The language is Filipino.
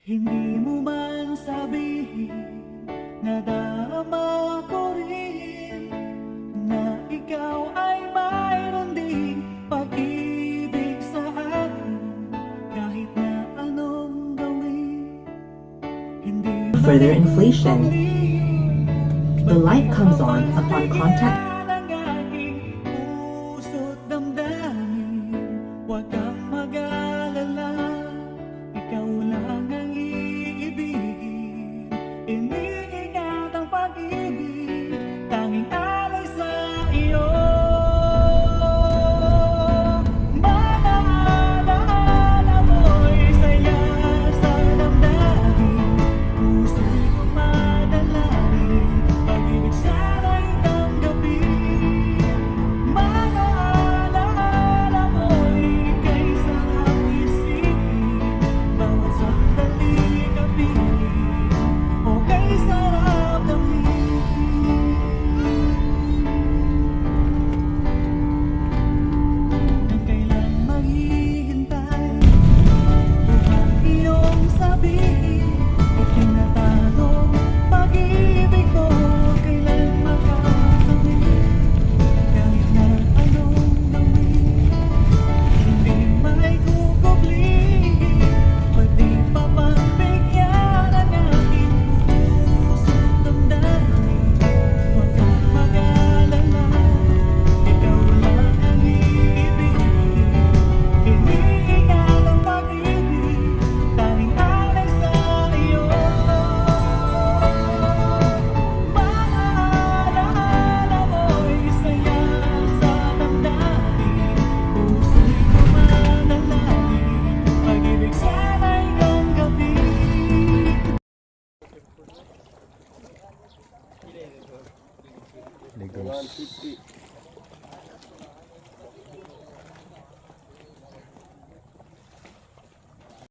Hindi mo man sabihin, nadama ko rin na ikaw ay mayroon ding pag-ibig sa akin. Kahit na anong gawin, hindi Further inflation. The light comes on upon contact. ng aking puso't damdamin. Huwag kang mag-alala, ikaw lang ang iibigin. Iniingat ang pag-ibig, tanging alay sa iyo. Mga alaala mo'y saya sa damdamin. Puso'y kumadalangin, pag-ibig sana'y tanggapin. Mga alaala mo'y ika'y sarap isipin. Bawat sandali kapiling, o kay sarap damhin. Kung kailan maghihintay, upang iyong sabihin, itinatalo pag-ibig ko, kailan makakawin. Kahit na anong gawin, hindi may kukublihin. Pwede pa bang bigyan ang aking puso't damdamin? Huwag kang mag-alala, ikaw lang ang iibigin. Iniingat ang pag-ibig, tanging alay sa iyo. Mga alaala mo'y saya sa damdamin. Puso'y kumadalangin, pag-ibig sana'y tanggapin. Legos. 150.